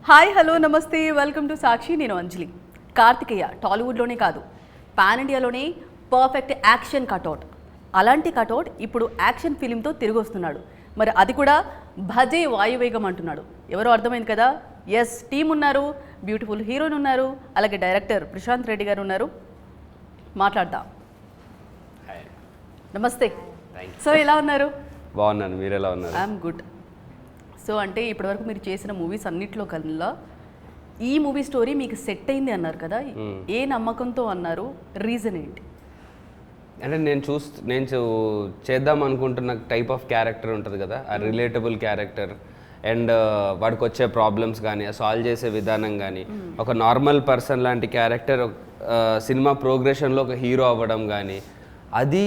Hi hello నమస్తే welcome to సాక్షి. నేను అంజలి. కార్తికేయ టాలీవుడ్లోనే కాదు పాన్ ఇండియాలోనే పర్ఫెక్ట్ యాక్షన్ కటౌట్. అలాంటి కటౌట్ ఇప్పుడు యాక్షన్ ఫిలింతో తిరిగి వస్తున్నాడు. మరి అది కూడా భజే వాయువేగం అంటున్నాడు. ఎవరో అర్థమైంది కదా. ఎస్, టీం ఉన్నారు, బ్యూటిఫుల్ హీరోయిన్ ఉన్నారు, అలాగే డైరెక్టర్ ప్రశాంత్ రెడ్డి గారు ఉన్నారు. మాట్లాడదాం. నమస్తే. సో ఎలా ఉన్నారు? బాగున్నాను, మీరు ఎలా ఉన్నారు? I'm good. సో అంటే ఇప్పటివరకు మీరు చేసిన మూవీస్ అన్నిట్లో కల్లా ఈ మూవీ స్టోరీ మీకు సెట్ అయింది అన్నారు కదా, ఏ నమ్మకంతో అన్నారు? రీజన్ ఏంటి? అంటే నేను చేద్దాం అనుకుంటున్న టైప్ ఆఫ్ క్యారెక్టర్ ఉంటుంది కదా, ఆ రిలేటబుల్ క్యారెక్టర్ అండ్ వాడికి వచ్చే ప్రాబ్లమ్స్ కానీ సాల్వ్ చేసే విధానం కానీ ఒక నార్మల్ పర్సన్ లాంటి క్యారెక్టర్ సినిమా ప్రోగ్రెషన్లో ఒక హీరో అవ్వడం కానీ అది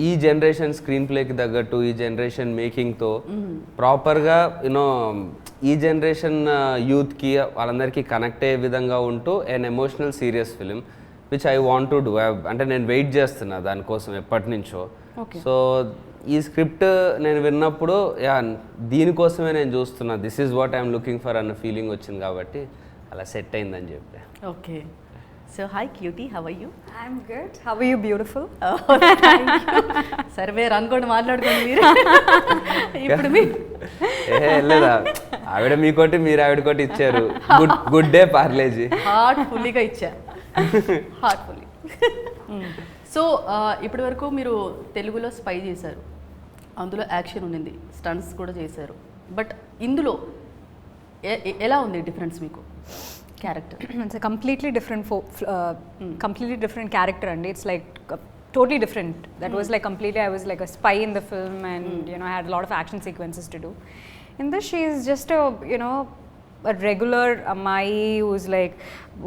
ఈ జనరేషన్ స్క్రీన్ ప్లేకి తగ్గట్టు ఈ జనరేషన్ మేకింగ్తో ప్రాపర్గా యూనో ఈ జనరేషన్ యూత్కి వాళ్ళందరికీ కనెక్ట్ అయ్యే విధంగా ఉంటూ and emotional serious film which I want to do. అంటే నేను వెయిట్ చేస్తున్నా దానికోసం ఎప్పటి నుంచో. సో ఈ స్క్రిప్ట్ నేను విన్నప్పుడు దీనికోసమే నేను చూస్తున్నా, this is what I'm looking for అన్న ఫీలింగ్ వచ్చింది కాబట్టి అలా సెట్ అయిందని చెప్పి. Okay. So hi cutie, how are you? I'm good. How are you? Beautiful. సరే వేరు అనుకోండి, మాట్లాడుకోండి మీరు. ఇప్పుడు లేదా ఆవిడ మీకోటి మీరు ఆవిడకోటి ఇచ్చారు. గుడ్ డే పార్లేజీ హార్ట్ఫుల్లీగా ఇచ్చా, హార్ట్ఫుల్లీ. సో ఇప్పటి వరకు మీరు తెలుగులో స్పై చేశారు, అందులో యాక్షన్ ఉండింది, స్టంట్స్ కూడా చేశారు. బట్ ఇందులో ఎలా ఉంది డిఫరెన్స్ మీకు? Character. It's a completely different character, and it's like totally different. That was like completely, I was like a spy in the film, and I had a lot of action sequences to do. In this, she is just a regular Mai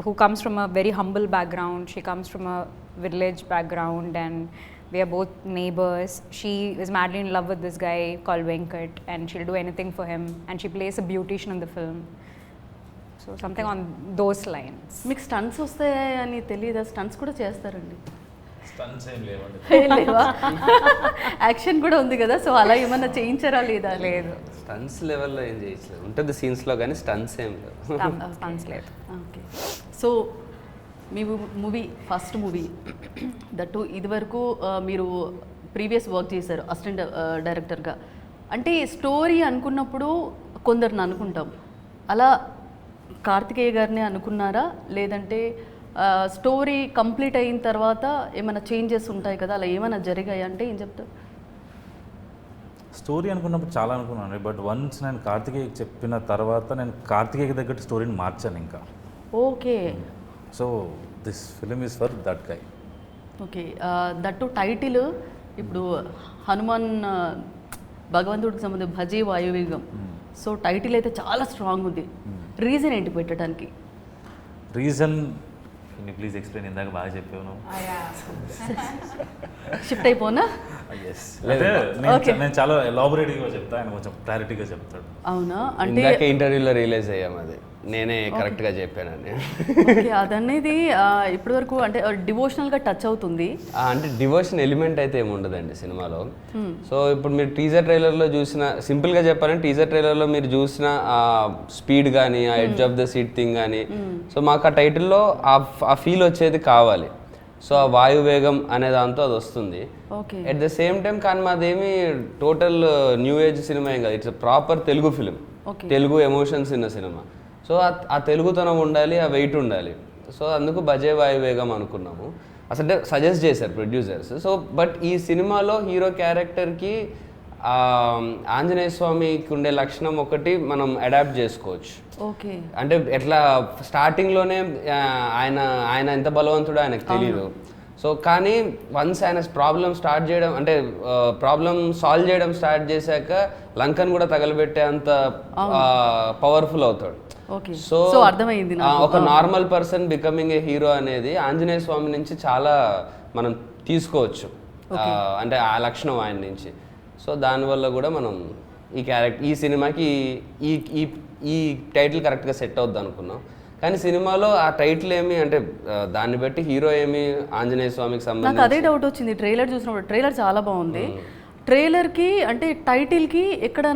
who comes from a very humble background. She comes from a village background, and we are both neighbors. She is madly in love with this guy called Venkat, and she'll do anything for him, and she plays a beautician in the film. So something on those lines. మీకు stunts వస్తాయని తెలియదా? Stunts కూడా చేస్తారండి? Stunts ఏం లేవండి. లేవా? Action కూడా ఉంది కదా, సో అలా ఏమన్నా చేయించారా లేదా? లేదు, స్టంట్స్ లెవెల్లో ఏం చేయట్లేదు, ఉంటుంది సీన్స్లో కానీ స్టంట్స్ ఏం లేవు. స్టంట్స్ లేదు. Okay. So me movie first movie that ఇదివరకు మీరు ప్రీవియస్ వర్క్ చేశారు అసిస్టెంట్ డైరెక్టర్గా. అంటే స్టోరీ అనుకున్నప్పుడు కొందరిని అనుకుంటాం, అలా కార్తికేయ గారిని అనుకున్నారా? లేదంటే స్టోరీ కంప్లీట్ అయిన తర్వాత ఏమైనా చేంజెస్ ఉంటాయి కదా, అలా ఏమైనా జరిగాయి అంటే ఏం చెప్తారు? స్టోరీ అనుకున్నప్పుడు చాలా అనుకున్నాను, బట్ వన్స్ నేను కార్తికేయ చెప్పిన తర్వాత నేను కార్తికేయ తగ్గట్టు స్టోరీని మార్చాను ఇంకా. Okay. So this film is for that guy. Okay. That title ఇప్పుడు హనుమాన్ భగవంతుడికి సంబంధించి భజే వాయువేగం. సో టైటిల్ అయితే చాలా స్ట్రాంగ్ ఉంది. రీజన్ ఏంటి పెట్టడానికి? Reason please explain. ఇందాక బాగా చెప్పాను. షిఫ్ట్ అయిపోనా? అంటే నేను చాలా ఎలాబొరేట్గా చెప్తా, ఆయన కొంచెం క్లారిటీగా చెప్తాడు. అవునా? అంటే ఇంటర్వ్యూలో రియలైజ్ అయ్యాం అది నేనే కరెక్ట్గా చెప్పానండి. అదనేది ఇప్పటి వరకు అంటే డివోషనల్గా టచ్ అవుతుంది. అంటే డివోషన్ ఎలిమెంట్ అయితే ఏమి ఉండదండి సినిమాలో. సో ఇప్పుడు మీరు టీజర్ ట్రైలర్లో చూసిన, సింపుల్గా చెప్పాలంటే టీజర్ ట్రైలర్లో మీరు చూసిన ఆ స్పీడ్ కానీ ఆ edge of the seat thing కానీ, సో మాకు ఆ టైటిల్లో ఆ ఫీల్ వచ్చేది కావాలి. సో ఆ వాయువేగం అనే దాంతో అది వస్తుంది. ఎట్ ద సేమ్ టైం కానీ మాదేమి టోటల్ న్యూ ఏజ్ సినిమా ఏం కాదు, it's proper Telugu film, Telugu emotions ఉన్న సినిమా. సో ఆ తెలుగుతనం ఉండాలి, ఆ వెయిట్ ఉండాలి. సో అందుకు భజే వాయువేగం అనుకున్నాము. అసలు సజెస్ట్ చేశారు ప్రొడ్యూసర్స్. సో బట్ ఈ సినిమాలో హీరో క్యారెక్టర్కి ఆంజనేయ స్వామికి ఉండే లక్షణం ఒకటి మనం అడాప్ట్ చేసుకోవచ్చు. ఓకే. అంటే ఎట్లా స్టార్టింగ్లోనే ఆయన ఎంత బలవంతుడో ఆయనకు తెలియదు. సో కానీ వన్స్ ఆయన ప్రాబ్లం స్టార్ట్ చేయడం, అంటే ప్రాబ్లం సాల్వ్ చేయడం స్టార్ట్ చేశాక లంకన్ కూడా తగలబెట్టే అంత పవర్ఫుల్ అవుతాడు. సో అర్థమైంది. ఒక normal person becoming a hero అనేది ఆంజనేయ స్వామి నుంచి చాలా మనం తీసుకోవచ్చు, అంటే ఆ లక్షణం ఆయన నుంచి. సో దానివల్ల కూడా మనం ఈ సినిమాకి ఈ టైటిల్ కరెక్ట్గా సెట్ అవుద్ది అనుకున్నాం. కానీ సినిమాలో ఆ టైటిల్ ఏమి అంటే దాన్ని బట్టి హీరో ఏమి ఆంజనేయ స్వామికి సంబంధించి నాకు అదే డౌట్ వచ్చింది ట్రైలర్ చూసినప్పుడు. ట్రైలర్ చాలా బాగుంది. ట్రైలర్కి అంటే టైటిల్కి ఎక్కడ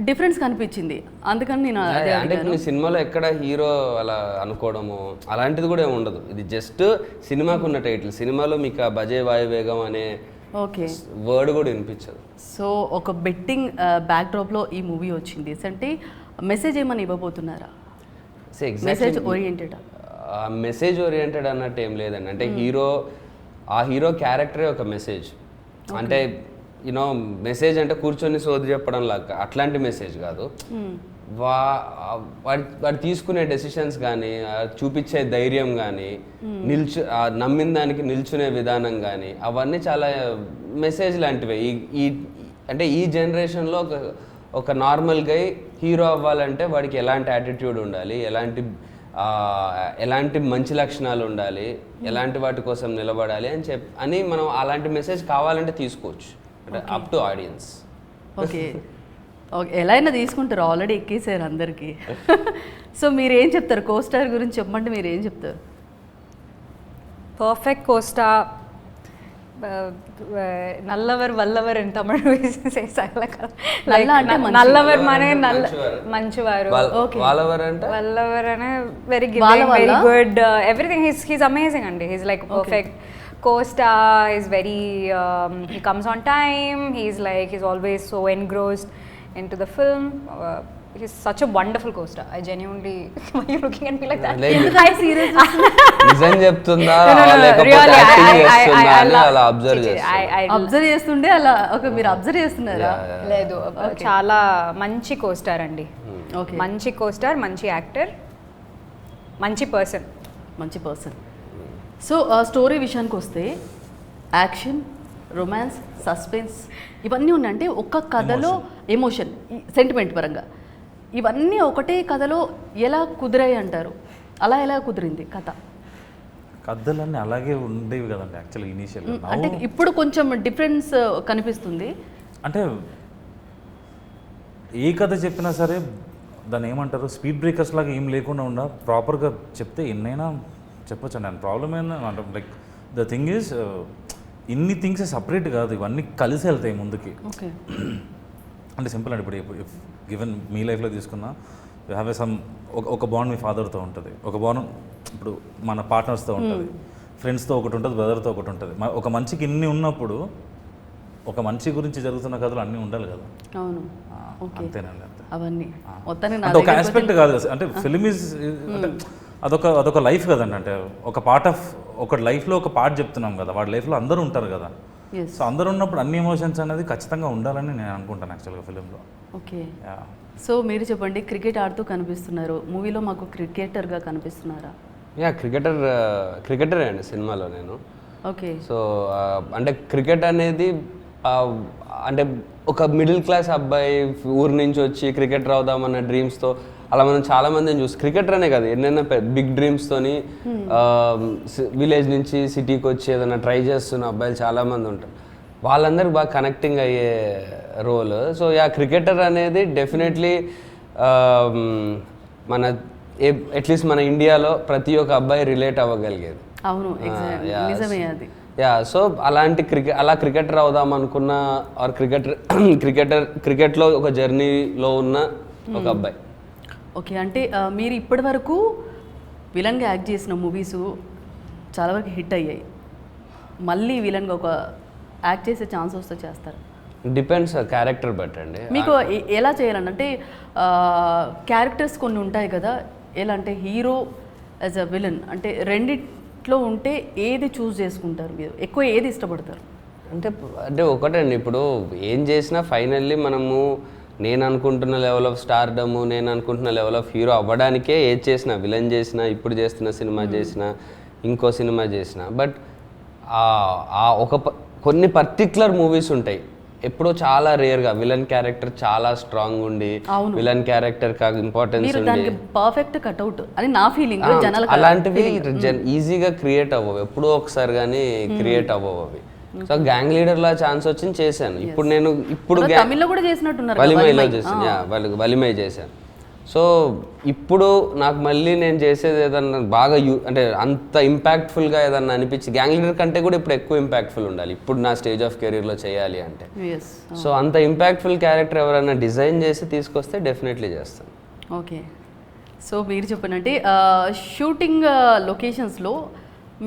డిఫరెన్స్ కనిపించింది, అందుకని నేను అదే అంటే అడిగాను. ఇప్పుడు సినిమాలో ఎక్కడ హీరో అలా అనుకోవడము అలాంటిది కూడా ఏమి ఉండదు. ఇది జస్ట్ సినిమాకు ఉన్న టైటిల్. సినిమాలో మీకు ఆ బజే వాయువేగం అనే ఓకే, వర్డ్ కూడా వినిపించదు. సో ఒక బెట్టింగ్ బ్యాక్డ్రాప్లో ఈ మూవీ వచ్చింది అంటే మెసేజ్ ఏమని ఇవ్వబోతున్నారా? Message oriented? మెసేజ్ ఓరియంటెడ్ అన్నట్టు ఏం లేదండి. అంటే హీరో క్యారెక్టరే ఒక మెసేజ్. అంటే యూనో మెసేజ్ అంటే కూర్చొని సోది చెప్పడం లాగా అట్లాంటి మెసేజ్ కాదు. వాడు తీసుకునే డెసిషన్స్ కానీ, చూపించే ధైర్యం కానీ, నమ్మిన దానికి నిల్చునే విధానం కానీ అవన్నీ చాలా మెసేజ్ లాంటివే. అంటే ఈ జనరేషన్లో ఒక నార్మల్ గై హీరో అవ్వాలంటే వాడికి ఎలాంటి యాటిట్యూడ్ ఉండాలి, ఎలాంటి మంచి లక్షణాలు ఉండాలి, ఎలాంటి వాటి కోసం నిలబడాలి అని మనం అలాంటి మెసేజ్ కావాలంటే తీసుకోవచ్చు. అంటే up to audience. Okay okay, ఎలా అయినా తీసుకుంటారు, ఆల్రెడీ ఎక్కేసారు అందరికీ. సో మీరు ఏం చెప్తారు కోస్టార్ గురించి చెప్పమంటే మీరు ఏం చెప్తారు? పర్ఫెక్ట్ కోస్టా, నల్లవర్ వల్లవర్ in Tamil నల్ల అంటే మంచి. నల్లవర్ మనే మంచివారు. మంచివారు. వాళ్ళవర్ అంటే వల్లవర్ అనే very giving, very good, everything. He's amazing అండి. He's like perfect co-star. Is very he comes on time. He's always so engrossed into the film. He's such a wonderful co-star. I genuinely why are you looking at me like that? నిజం చెప్తుందా No, లేకపోతే really, acting చేస్తుందా అని అలా observe చేస్తాను. Observe చేస్తుండే అలా okay, మీరు అబ్జర్వ్ చేస్తున్నారా? లేదు, చాలా మంచి కోస్టార్ అండి. ఓకే, మంచి కోస్టార్, మంచి యాక్టర్, మంచి పర్సన్. మంచి పర్సన్. సో స్టోరీ విషయానికి వస్తే యాక్షన్, రొమాన్స్, సస్పెన్స్ ఇవన్నీ ఉన్నాయంటే ఒక కథలో ఎమోషన్, సెంటిమెంట్ పరంగా ఇవన్నీ ఒకటే కథలో ఎలా కుదిరాయి అంటారు? అలా ఎలా కుదిరింది కథ? కథలన్నీ అలాగే ఉండేవి కదండి యాక్చువల్లీ ఇనీషియల్. అంటే ఇప్పుడు కొంచెం డిఫరెన్స్ కనిపిస్తుంది. అంటే ఏ కథ చెప్పినా సరే దాన్ని ఏమంటారు, స్పీడ్ బ్రేకర్స్ లాగా ఏం లేకుండా ప్రాపర్గా చెప్తే ఎన్నైనా చెప్పొచ్చు అండి. అండ్ ప్రాబ్లమ్ ఏంటంటే లైక్ ద థింగ్ ఈజ్ ఇన్ని థింగ్స్ సపరేట్ కాదు, ఇవన్నీ కలిసి వెళ్తాయి ముందుకి. ఓకే, అంటే సింపుల్ అండి. ఇప్పుడు గివెన్ మీ లైఫ్లో తీసుకున్నా యూ హ్యావ్ సమ్ ఒక బాండ్ మీ ఫాదర్తో ఉంటుంది, ఒక బాండ్ ఇప్పుడు మన పార్ట్నర్స్తో ఉంటుంది, ఫ్రెండ్స్తో ఒకటి ఉంటుంది, బ్రదర్తో ఒకటి ఉంటుంది. ఒక మనిషికి ఇన్ని ఉన్నప్పుడు ఒక మనిషి గురించి జరుగుతున్న కథలు అన్నీ ఉండాలి కదా. అవును, అంతేనండి, అంతే. అవన్నీ అంటే ఒక ఆస్పెక్ట్ కాదు అంటే ఫిలిం ఈజ్ అంటే అదొక లైఫ్ కదండి. అంటే ఒక పార్ట్ ఆఫ్ ఒక లైఫ్లో ఒక పార్ట్ చెప్తున్నాం కదా, వాడి లైఫ్లో అందరూ ఉంటారు కదా. సో అందరూ ఉన్నప్పుడు అన్ని ఎమోషన్స్ అనేది ఖచ్చితంగా ఉండాలని నేను అనుకుంటాను యాక్చువల్గా ఫిలింలో. ఓకే, సో మీరు చెప్పండి, క్రికెట్ ఆడుతూ కనిపిస్తున్నారు మూవీలో, మాకు క్రికెటర్గా కనిపిస్తున్నారా? క్రికెటరే అండి సినిమాలో నేను. ఓకే, సో అంటే క్రికెట్ అనేది అంటే ఒక మిడిల్ క్లాస్ అబ్బాయి ఊరి నుంచి వచ్చి క్రికెటర్ అవుదామన్న డ్రీమ్స్తో అలా మనం చాలా మందిని చూసి, క్రికెటర్ అనే కాదు ఎన్నైనా బిగ్ డ్రీమ్స్తోని విలేజ్ నుంచి సిటీకి వచ్చి ఏదైనా ట్రై చేస్తున్న అబ్బాయిలు చాలామంది ఉంటారు. వాళ్ళందరికీ బాగా కనెక్టింగ్ అయ్యే రోల్. సో క్రికెటర్ అనేది డెఫినెట్లీ మన అట్లీస్ట్ మన ఇండియాలో ప్రతి ఒక్క అబ్బాయి రిలేట్ అవ్వగలిగేది. అవును, నిజమే అది. సో అలాంటి క్రికెటర్ అవుదాం అనుకున్న ఆర్ క్రికెట్లో ఒక జర్నీలో ఉన్న ఒక అబ్బాయి. ఓకే, అంటే మీరు ఇప్పటి వరకు విలన్గా యాక్ట్ చేసిన మూవీస్ చాలా వరకు హిట్ అయ్యాయి. మళ్ళీ విలన్గా ఒక యాక్ట్ చేసే ఛాన్స్ వస్తే చేస్తారు? డిపెండ్స్ క్యారెక్టర్ బట్టండి. మీకు ఎలా చేయాలండి? అంటే క్యారెక్టర్స్ కొన్ని ఉంటాయి కదా, ఎలా అంటే హీరో యాజ్ అ విలన్ అంటే రెండిట్లో ఉంటే ఏది చూస్ చేసుకుంటారు మీరు? ఎక్కువ ఏది ఇష్టపడతారు? అంటే ఒకటండి, ఇప్పుడు ఏం చేసినా ఫైనల్లీ మనము నేను అనుకుంటున్న లెవెల్ ఆఫ్ స్టార్డము, నేను అనుకుంటున్న లెవెల్ ఆఫ్ హీరో అవ్వడానికే ఏది చేసినా, విలన్ చేసినా, ఇప్పుడు చేస్తున్న సినిమా చేసినా, ఇంకో సినిమా చేసినా. బట్ కొన్ని పర్టిక్యులర్ మూవీస్ ఉంటాయి ఎప్పుడో చాలా రేర్గా విలన్ క్యారెక్టర్ చాలా స్ట్రాంగ్ ఉండి విలన్ క్యారెక్టర్ ఇంపార్టెన్స్ ఉండి పర్ఫెక్ట్ కట్అవుట్ అని నా ఫీలింగ్. అలాంటివి ఈజీగా క్రియేట్ అవ్వవు, ఎప్పుడో ఒకసారి కానీ క్రియేట్ అవ్వవు అవి. సో గ్యాంగ్ లీడర్ లా ఛాన్స్ వచ్చింది, చేశాను. ఇప్పుడు తమిళ్లో కూడా చేసినట్టున్నారు, వలిమై చేశాను. సో ఇప్పుడు నాకు మళ్ళీ నేను చేసేది ఏదన్నా బాగా అంటే అంత ఇంపాక్ట్ఫుల్గా ఏదన్నా అనిపించి గ్యాంగ్ లీడర్ కంటే కూడా ఇప్పుడు ఎక్కువ ఇంపాక్ట్ఫుల్ ఉండాలి ఇప్పుడు నా స్టేజ్ ఆఫ్ కెరీర్లో చేయాలి అంటే. సో అంత ఇంపాక్ట్ఫుల్ క్యారెక్టర్ ఎవరైనా డిజైన్ చేసి తీసుకొస్తే డెఫినెట్లీ చేస్తాను. ఓకే, సో మీరు చెప్పినట్టే షూటింగ్ లొకేషన్స్లో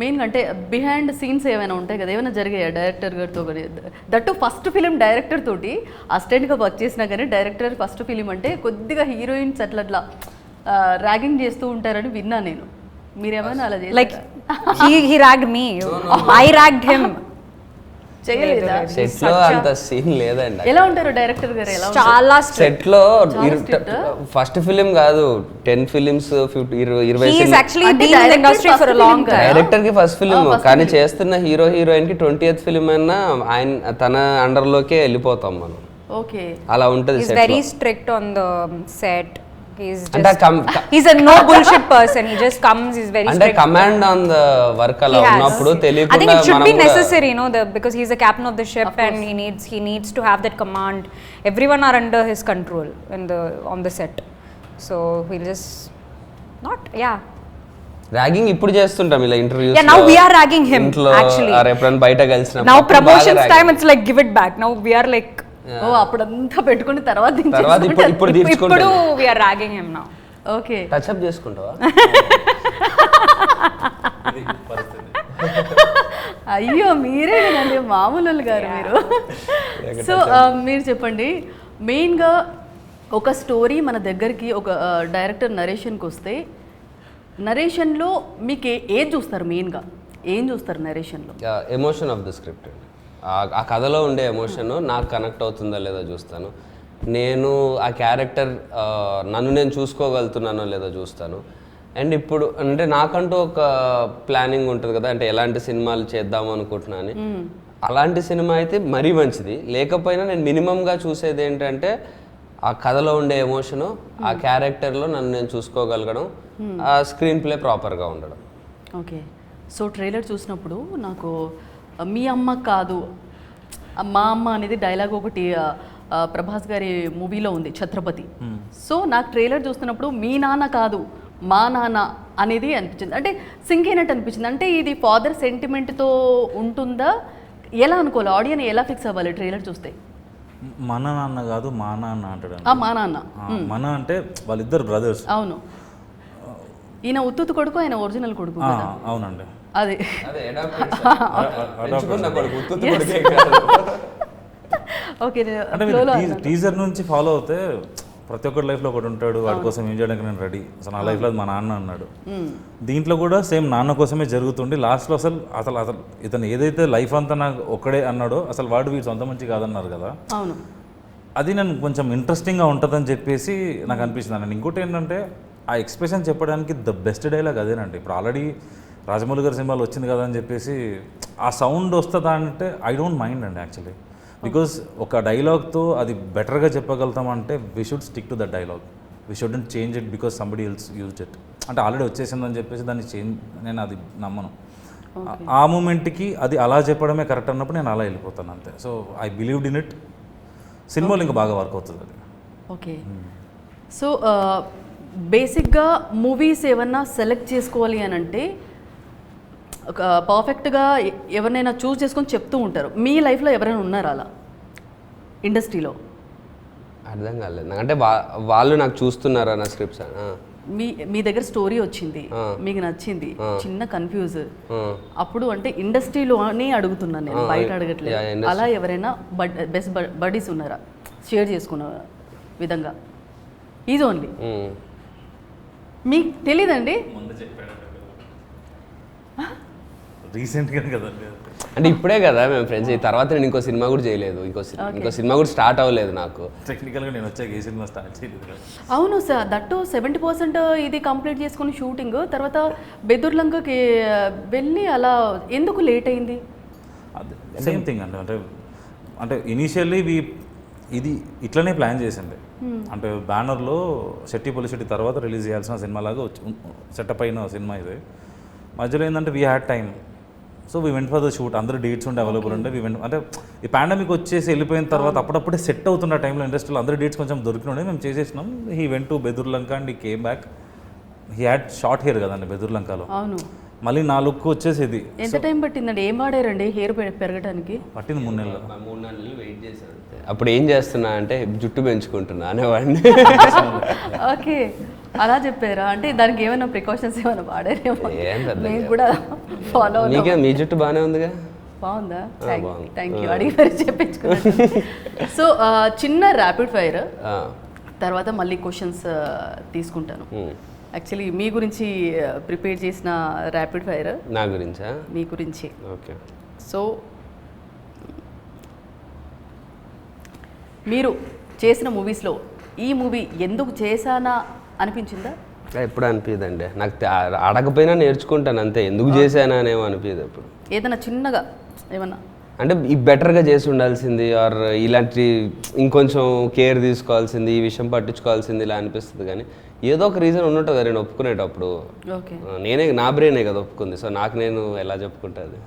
మెయిన్గా అంటే బిహైండ్ సీన్స్ ఏమైనా ఉంటాయి కదా, ఏమైనా జరిగాయా డైరెక్టర్ గారితో? దట్టు ఫస్ట్ ఫిలిం డైరెక్టర్ తోటి అసిస్టెంట్గా వర్క్ చేసినా కానీ డైరెక్టర్ ఫస్ట్ ఫిలిం అంటే కొద్దిగా హీరోయిన్స్ అట్లా ర్యాగింగ్ చేస్తూ ఉంటారని విన్నా నేను. మీరేమైనా అలా Like he ragged me. I ragged him. చేయలేదా? సెట్ లో అంత సీన్ లేదండి. ఎలా ఉంటారు డైరెక్టర్ గారు? ఎలా చాలా సెట్ లో ఫస్ట్ ఫిలిం కాదు 10 films 20 He is actually been in the industry for a long time. Director కి ఫస్ట్ ఫిలిం కానీ చేస్తున్న హీరో హీరోయిన్ కి 20th ఫిలిం అయినా ఆయన తన అండర్ లోకే వెళ్ళిపోతాం మనం. ఓకే, అలా ఉంటది. He's very strict on the set. He's అంటే just he's a no bullshit person. He just comes. He's very అంటే strict. Command on the work అలా He has. ఉన్నప్పుడు I think తెలియకుండా it should మనం be necessary, you know, because he's the captain of the ship and he needs to have that command. Everyone are under his control on the set. So we'll just not ragging ఇప్పుడు చేస్తుంటాం ఇలా interviews. Yeah, now we are ragging him actually. ఎప్పుడైనా బయట కలిసినప్పుడు Now promotions time it's like give it back. Now we are like ఓ అప్పుడంతా పెట్టుకుని తర్వాత ఇప్పుడు ఇప్పుడు we are ragging him now. Okay, touch up చేసుకుంటావా? అయ్యో మీరేనండి మామూలు గారు మీరు. సో మీరు చెప్పండి, మెయిన్గా ఒక స్టోరీ మన దగ్గరికి ఒక డైరెక్టర్ నరేషన్కి వస్తే నరేషన్లో మీకు ఏం చూస్తారు? మెయిన్గా ఏం చూస్తారు నరేషన్లో? Emotion of the script. ఆ కథలో ఉండే ఎమోషన్ నాకు కనెక్ట్ అవుతుందో లేదో చూస్తాను. నేను ఆ క్యారెక్టర్ నన్ను నేను చూసుకోగలుగుతున్నానో లేదో చూస్తాను. అండ్ ఇప్పుడు అంటే నాకంటూ ఒక ప్లానింగ్ ఉంటుంది కదా, అంటే ఎలాంటి సినిమాలు చేద్దాం అనుకుంటున్నా అని. అలాంటి సినిమా అయితే మరీ మంచిది. లేకపోయినా నేను మినిమంగా చూసేది ఏంటంటే ఆ కథలో ఉండే ఎమోషను, ఆ క్యారెక్టర్లో నన్ను నేను చూసుకోగలగడం, ఆ స్క్రీన్ ప్లే ప్రాపర్గా ఉండడం. ఓకే, సో ట్రైలర్ చూసినప్పుడు నాకు మీ అమ్మ కాదు మా అమ్మ అనేది డైలాగ్ ఒకటి ప్రభాస్ గారి మూవీలో ఉంది ఛత్రపతి. సో నాకు ట్రైలర్ చూస్తున్నప్పుడు మీ నాన్న కాదు మా నాన్న అనేది అనిపించింది, అంటే సింక్ అయినట్టు అనిపించింది. అంటే ఇది ఫాదర్ సెంటిమెంట్తో ఉంటుందా, ఎలా అనుకోవాలి? ఆడియన్స్ ఎలా ఫిక్స్ అవ్వాలి ట్రైలర్ చూస్తే? మన నాన్న కాదు మా నాన్న అంటాడు. మా నాన్న మన అంటే వాళ్ళిద్దరు బ్రదర్స్. అవును, ఈయన ఉత్తుతు కొడుకు, ఆయన ఒరిజినల్ కొడుకు. అవునండి, అదే ఓకే. అంటే టీజర్ నుంచి ఫాలో అవుతే ప్రతి ఒక్కరి లైఫ్లో ఒకటి ఉంటాడు, వాడి కోసం ఏం చేయడానికి నేను రెడీ. అసలు నా లైఫ్లో మా నాన్న అన్నాడు. దీంట్లో కూడా సేమ్ నాన్న కోసమే జరుగుతుండి. లాస్ట్లో అసలు అసలు అసలు ఇతను ఏదైతే లైఫ్ అంతా నాకు ఒక్కడే అన్నాడో అసలు వాడు వీడు సొంత మంచి కాదన్నారు కదా. అవును, అది నేను కొంచెం ఇంట్రెస్టింగ్గా ఉంటుందని చెప్పేసి నాకు అనిపించింది అండి. ఇంకోటి ఏంటంటే ఆ ఎక్స్ప్రెషన్ చెప్పడానికి ద బెస్ట్ డైలాగ్ అదేనండి. ఇప్పుడు ఆల్రెడీ రాజమౌళి గారి సినిమాలు వచ్చింది కదా అని చెప్పేసి ఆ సౌండ్ వస్తుందా అంటే ఐ డోంట్ మైండ్ అండి యాక్చువల్లీ. బికాజ్ ఒక డైలాగ్తో అది బెటర్గా చెప్పగలుగుతామంటే we should stick to the dialogue. We shouldn't change it because somebody else used it. అంటే ఆల్రెడీ వచ్చేసిందని చెప్పేసి దాన్ని చేంజ్ నేను అది నమ్మను. ఆ మూమెంట్కి అది అలా చెప్పడమే కరెక్ట్ అన్నప్పుడు నేను అలా వెళ్ళిపోతాను అంతే. So I believed in it. సినిమాలో ఇంకా బాగా వర్క్ అవుతుంది అది. ఓకే, సో బేసిక్గా మూవీస్ ఏమన్నా సెలెక్ట్ చేసుకోవాలి అని అంటే ఒక పర్ఫెక్ట్గా ఎవరినైనా చూస్ చేసుకొని చెప్తూ ఉంటారు. మీ లైఫ్లో ఎవరైనా ఉన్నారా అలా ఇండస్ట్రీలో? అర్థం కాలేదు అంటే వాళ్ళు నాకు చూస్తున్నారా నా స్క్రిప్ట్స్? మీ దగ్గర స్టోరీ వచ్చింది, మీకు నచ్చింది, చిన్న కన్ఫ్యూజ్ అప్పుడు అంటే ఇండస్ట్రీలోనే అడుగుతున్నాను నేను, బయట అడగట్లేదు. అలా ఎవరైనా బెస్ట్ బడీస్ ఉన్నారా షేర్ చేసుకున్న విధంగా? ఈజ్ ఓన్లీ మీకు తెలీదండి? రీసెంట్గా కదండి, అంటే ఇప్పుడే కదా మేము ఫ్రెండ్స్. ఈ తర్వాత నేను ఇంకో సినిమా కూడా చేయలేదు, ఇంకో సినిమా కూడా స్టార్ట్ అవ్వలేదు నాకు. టెక్నికల్గా నేను వచ్చాక ఏ సినిమా స్టార్ట్ చేయలేదు. అవును సార్, దట్టు 70% ఇది కంప్లీట్ చేసుకుని షూటింగ్ తర్వాత బెదుర్లంకకి వెళ్ళి అలా ఎందుకు లేట్ అయింది? సేమ్ థింగ్ అంటే అంటే ఇనీషియల్లీ ఇది ఇట్లనే ప్లాన్ చేసింది. అంటే బ్యానర్లో శెట్టి పొలిశెట్టి తర్వాత రిలీజ్ చేయాల్సిన సినిమా లాగా సెటప్ అయిన సినిమా ఇది. మధ్యలో ఏంటంటే we had time. So we went for the shoot, అందరూ డేట్స్ ఉంటే అవైలబుల్ ఉండే. అంటే ఈ పాండమిక్ వచ్చేసి వెళ్ళిపోయిన తర్వాత అప్పుడప్పుడే సెట్ అవుతున్న టైంలో ఇండస్ట్రీలో అందరూ డేట్స్ కొంచెం దొరికినండే మేము చేసేసినాం. He went to Bedurlanka and he came back. He had short hair కదండి బెదుర్లంకలో. అవును. మళ్ళీ నా లుక్ వచ్చేసేది. ఎంత టైం పట్టిందండి? ఏం వాడారండి హెయిర్ పెరగడానికి? పట్టింది 3 నెలలు. 3-4 నెలలు వెయిట్ చేశాను. అప్పుడు ఏం చేస్తున్నా అంటే జుట్టు పెంచుకుంటున్నా అనేవాడిని. ఓకే, అలా చెప్పారా? అంటే దానికి ఏమైనా ప్రికాషన్స్ ఏమైనా వాడారేమో? ఏం పెద్దగా. నేను కూడా ఫాలో మీకే మీ జుట్టు బాగానే ఉందిగా. బాగుందా? బాగుంది. Thank you. అడిగి మరి చెప్పించుకున్నాను. సో చిన్న ర్యాపిడ్ ఫైర్, తర్వాత మళ్ళీ క్వశ్చన్స్ తీసుకుంటాను. యాక్చువల్లీ మీ గురించి ప్రిపేర్ చేసిన ర్యాపిడ్ ఫైర్. నా గురించా? మీ గురించి. ఓకే. సో మీరు చేసిన మూవీస్లో ఈ మూవీ ఎందుకు చేశానా అనిపించిందా? ఎప్పుడు అనిపించదండి నాకు. అడగపోయినా నేర్చుకుంటాను అంతే. ఎందుకు చేశానా అనేమో అనిపించదు ఎప్పుడు. ఏదైనా చిన్నగా ఏమన్నా అంటే ఈ బెటర్గా చేసి ఉండాల్సింది, ఆర్ ఇలాంటి ఇంకొంచెం కేర్ తీసుకోవాల్సింది, ఈ విషయం పట్టించుకోవాల్సింది ఇలా అనిపిస్తుంది. కానీ ఏదో ఒక రీజన్ ఉన్నట్టు నేను ఒప్పుకునేటప్పుడు. ఓకే. నేనే, నా బ్రెయినే కదా ఒప్పుకుంది. సో నాకు నేను ఎలా చెప్పుకుంటుంది.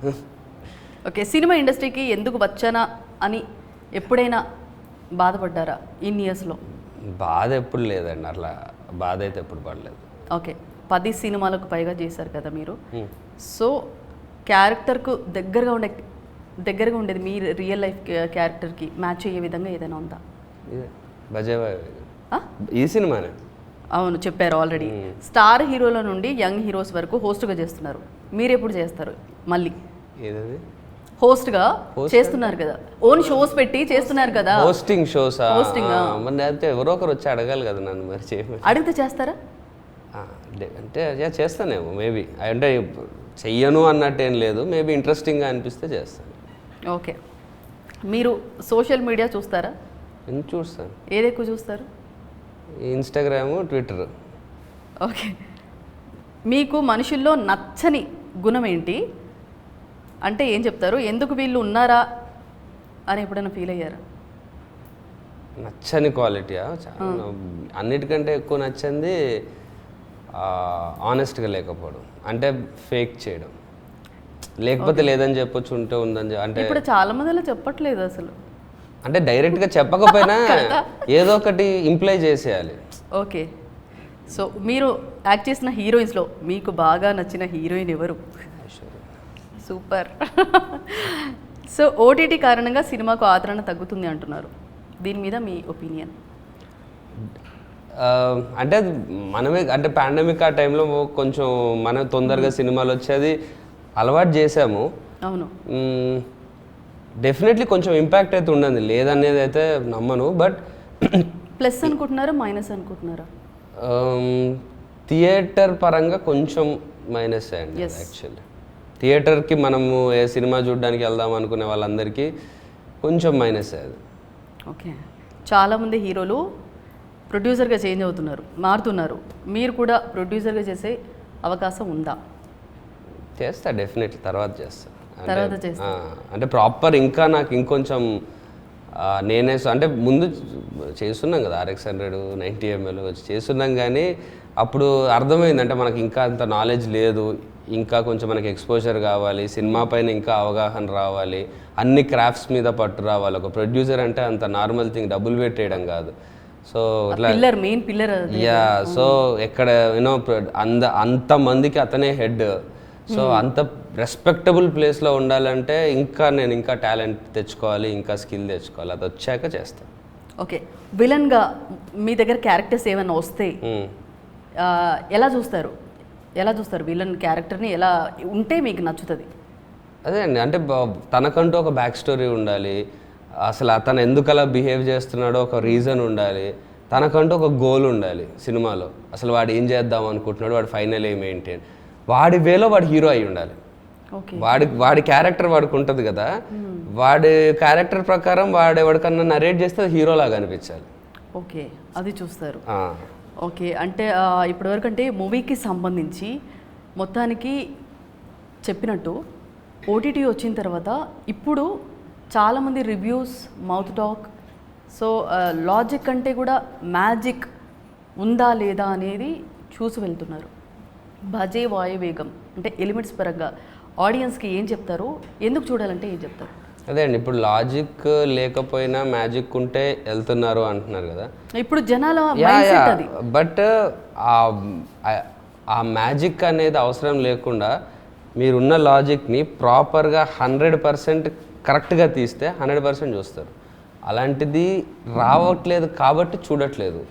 ఓకే, సినిమా ఇండస్ట్రీకి ఎందుకు వచ్చానా అని ఎప్పుడైనా బాధపడ్డారా ఇన్ ఇయర్స్లో? బాధ ఎప్పుడు లేదండి, అట్లా బాధ అయితే ఎప్పుడు పడలేదు. ఓకే, 10 సినిమాలకు పైగా చేశారు కదా మీరు. సో క్యారెక్టర్కు దగ్గరగా ఉండేది మీ రియల్ లైఫ్ క్యారెక్టర్కి మ్యాచ్ అయ్యే విధంగా ఏదైనా ఉందా? ఇదే బజేవా ఈ సినిమానే. అవును, చెప్పారు ఆల్రెడీ. స్టార్ హీరోల నుండి యంగ్ హీరోస్ వరకు హోస్ట్గా చేస్తున్నారు. మీరు ఎప్పుడు చేస్తారు మళ్ళీ? ఏదది? హోస్ట్గా చేస్తున్నారు కదా, ఓన్ షోస్ పెట్టి చేస్తున్నారు కదా. Hosting shows. హోస్టింగ్ మరి అయితే ఎవరో ఒకరు వచ్చి అడగాలి కదా నన్ను. మరి చేయమని అడిగితే చేస్తారా? అంటే చేస్తానేమో మేబీ. అంటే చెయ్యను అన్నట్టేం లేదు, మేబీ ఇంట్రెస్టింగ్గా అనిపిస్తే చేస్తాను. ఓకే, మీరు సోషల్ మీడియా చూస్తారా? ఎందుకు చూస్తాను. ఏది ఎక్కువ చూస్తారు? Instagram, Twitter. ఓకే, మీకు మనుషుల్లో నచ్చని గుణం ఏంటి? అంటే ఏం చెప్తారు? ఎందుకు వీళ్ళు ఉన్నారా అని ఎప్పుడైనా ఫీల్ అయ్యారా? నచ్చని క్వాలిటీయా? అన్నిటికంటే ఎక్కువ నచ్చింది ఆనెస్ట్గా లేకపోవడం, అంటే ఫేక్ చేయడం. లేకపోతే లేదని చెప్పొచ్చు, ఉంటే ఉందని అంటే ఇప్పుడు చాలా మంది అలా చెప్పట్లేదు అసలు. అంటే డైరెక్ట్గా చెప్పకపోయినా ఏదో ఒకటి ఇంప్లై చేసేయాలి. ఓకే, సో మీరు యాక్ట్ చేసిన హీరోయిన్స్లో మీకు బాగా నచ్చిన హీరోయిన్ ఎవరు? సూపర్. సో ఓటీటీ కారణంగా సినిమాకు ఆదరణ తగ్గుతుంది అంటున్నారు, దీని మీద మీ ఒపీనియన్? అంటే మనమే, అంటే పాండమిక్ ఆ టైంలో కొంచెం మనం తొందరగా సినిమాలు వచ్చేది అలవాటు చేసాము. అవును, డెఫినెట్లీ కొంచెం ఇంపాక్ట్ అయితే ఉండదు, లేదనేది అయితే నమ్మను. బట్ ప్లస్ అనుకుంటున్నారా మైనస్ అనుకుంటున్నారా? థియేటర్ పరంగా కొంచెం మైనస్ అండి యాక్చువల్లీ. థియేటర్కి మనము ఏ సినిమా చూడడానికి వెళ్దాం అనుకునే వాళ్ళందరికీ కొంచెం మైనస్ అది. ఓకే, చాలామంది హీరోలు ప్రొడ్యూసర్గా చేంజ్ అవుతున్నారు, మారుతున్నారు. మీరు కూడా ప్రొడ్యూసర్గా చేసే అవకాశం ఉందా? చేస్తా, డెఫినెట్లీ తర్వాత చేస్తా. అంటే ప్రాపర్ ఇంకా నాకు ఇంకొంచెం నేనే అంటే ముందు చేస్తున్నాం కదా RX100 90ml వచ్చి చేస్తున్నాం, కానీ అప్పుడు అర్థమైంది అంటే మనకి ఇంకా అంత నాలెడ్జ్ లేదు, ఇంకా కొంచెం మనకి ఎక్స్పోజర్ కావాలి, సినిమా పైన ఇంకా అవగాహన రావాలి, అన్ని క్రాఫ్ట్స్ మీద పట్టు రావాలి. ఒక ప్రొడ్యూసర్ అంటే అంత నార్మల్ థింగ్, డబ్బులు పెట్టేయడం కాదు. సో ఇట్లా మెయిన్ పిల్లర్. యా, సో ఎక్కడ యూనో అంతమందికి అతనే హెడ్. సో అంత రెస్పెక్టబుల్ ప్లేస్లో ఉండాలంటే నేను ఇంకా టాలెంట్ తెచ్చుకోవాలి, ఇంకా స్కిల్ తెచ్చుకోవాలి. అది వచ్చాక చేస్తాను. ఓకే, విలన్గా మీ దగ్గర క్యారెక్టర్స్ ఏమైనా వస్తే ఎలా చూస్తారు విలన్ క్యారెక్టర్ని? ఎలా ఉంటే మీకు నచ్చుతుంది? అదే అండి, అంటే తనకంటూ ఒక బ్యాక్ స్టోరీ ఉండాలి, అసలు అతను ఎందుకు అలా బిహేవ్ చేస్తున్నాడో ఒక రీజన్ ఉండాలి, తనకంటూ ఒక గోల్ ఉండాలి సినిమాలో. అసలు వాడు ఏం చేద్దాం అనుకుంటున్నాడు, వాడు ఫైనల్ ఏం ఏంటి, వాడి వేలో వాడు హీరో అయి ఉండాలి. వాడి క్యారెక్టర్ వాడికి ఉంటుంది కదా, వాడి క్యారెక్టర్ ప్రకారం వాడు ఎవరికన్నా నరేట్ చేస్తే హీరోలాగా అనిపించాలి. ఓకే, అది చూస్తారు. ఓకే, అంటే ఇప్పటివరకు అంటే మూవీకి సంబంధించి మొత్తానికి చెప్పినట్టు ఓటీటీ వచ్చిన తర్వాత ఇప్పుడు చాలామంది reviews, mouth talk, so logic అంటే కూడా మ్యాజిక్ ఉందా లేదా అనేది చూసి వెళ్తున్నారు. భజే వాయువేగం అంటే ఎలిమెంట్స్ పరంగా ఆడియన్స్కి ఏం చెప్తారు, ఎందుకు చూడాలంటే ఏం చెప్తారు? అదే అండి, ఇప్పుడు లాజిక్ లేకపోయినా మ్యాజిక్ ఉంటే వెళ్తున్నారు అంటున్నారు కదా. ఇప్పుడు జనాల మైండ్ సెట్ అది. బట్ ఆ మ్యాజిక్ అనేది అవసరం లేకుండా మీరున్న లాజిక్ని ప్రాపర్గా 100% కరెక్ట్గా తీస్తే 100% చూస్తారు. అలాంటిది రావట్లేదు కాబట్టి చూడట్లేదు,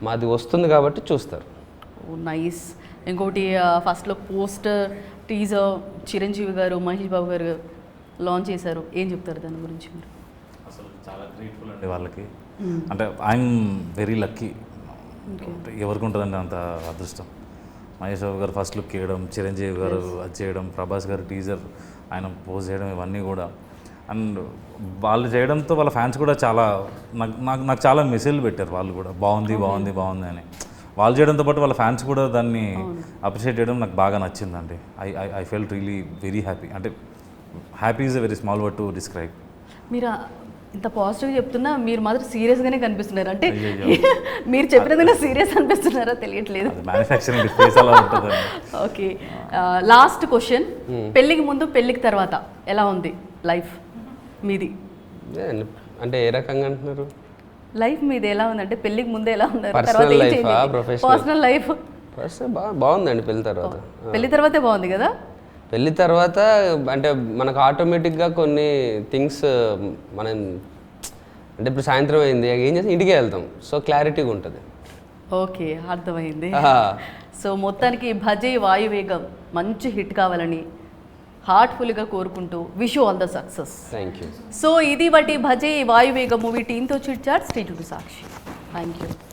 మాది వస్తుంది కాబట్టి చూస్తారు. నైస్. ఇంకోటి ఫస్ట్లో పోస్టర్ టీజర్ చిరంజీవి గారు మహేష్ బాబు గారు లాంచ్ చేశారు, ఏం చెప్తారు దాని గురించి మీరు? అసలు చాలా గ్రేట్ఫుల్ అండి వాళ్ళకి. అంటే ఐఎమ్ వెరీ లక్కీ. ఎవరికి ఉంటుందండి అంత అదృష్టం? మహేష్ బాబు గారు ఫస్ట్ లుక్ చేయడం, చిరంజీవి గారు అది చేయడం, ప్రభాస్ గారు టీజర్ ఆయన పోజ్ చేయడం, ఇవన్నీ కూడా. అండ్ వాళ్ళు చేయడంతో వాళ్ళ ఫ్యాన్స్ కూడా చాలా నాకు చాలా మెసేజ్లు పెట్టారు. వాళ్ళు కూడా బాగుంది బాగుంది బాగుంది అని. వాళ్ళు చేయడంతో పాటు వాళ్ళ ఫ్యాన్స్ కూడా దాన్ని అప్రిషియేట్ చేయడం నాకు బాగా నచ్చిందండి. I felt really very happy. అంటే happy is a very small word to describe. మీరు ఇంత పాజిటివ్గా చెప్తున్నా మీరు మాత్రం సీరియస్గానే కనిపిస్తున్నారు. అంటే మీరు చెప్పినదైనా సీరియస్ అనిపిస్తున్నారా తెలియట్లేదు. మ్యానుఫ్యాక్చరింగ్ స్పేస్ అలా ఉంటుందండి. Okay, last question. పెళ్ళికి ముందు పెళ్ళికి తర్వాత ఎలా ఉంది లైఫ్ మీది? అంటే ఏ రకంగా అంటున్నారు? లైఫ్ మీది ఎలా ఉందంటే పెళ్ళికి ముందు ఎలా ఉన్నారు, పర్సనల్ లైఫ్, పర్సనల్ లైఫ్? బాగుందండి పెళ్లి తర్వాత. పెళ్లి తర్వాతే బాగుంది కదా. పెళ్లి తర్వాత అంటే మనకు ఆటోమేటిక్గా కొన్ని థింగ్స్ మనం అంటే ఇప్పుడు సాయంత్రం అయింది ఏం చేస్తాం, ఇంటికి వెళ్తాం. సో క్లారిటీగా ఉంటుంది. ఓకే, అర్థమైంది. సో మొత్తానికి భజే వాయువేగం మంచి హిట్ కావాలని హార్ట్ఫుల్గా కోరుకుంటూ wish you all the success. Thank you. So ఇది బట్టి భజే వాయువేగం మూవీ టీంతో chit chat. Stay to Sakshi. Thank you.